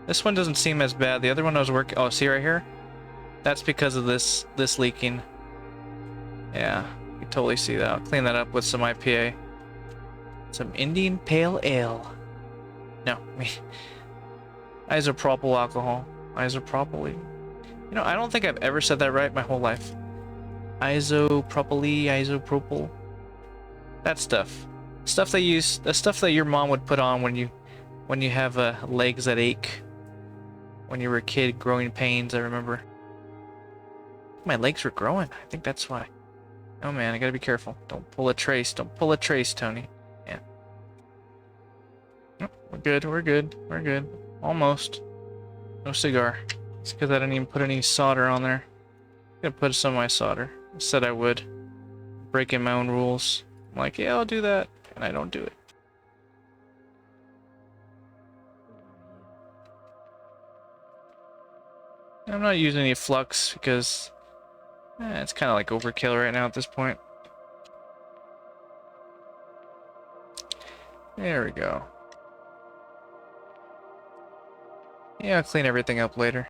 This one doesn't seem as bad. The other one I was working... Oh, see right here? That's because of this leaking. Yeah, you totally see that. I'll clean that up with some IPA. Some Indian Pale Ale. No, isopropyl alcohol. Isopropyl. You know, I don't think I've ever said that right my whole life. Isopropyl. That stuff. Stuff they use. The stuff that your mom would put on when you have legs that ache. When you were a kid, growing pains. I remember. My legs were growing. I think that's why. Oh man, I gotta be careful. Don't pull a trace. Don't pull a trace, Tony. Yeah. Oh, we're good. We're good. We're good. Almost. No cigar. It's because I didn't even put any solder on there. I'm gonna put some of my solder. I said I would. Breaking my own rules. I'm like, yeah, I'll do that. And I don't do it. I'm not using any flux because it's kind of like overkill right now at this point. There we go. Yeah, I'll clean everything up later.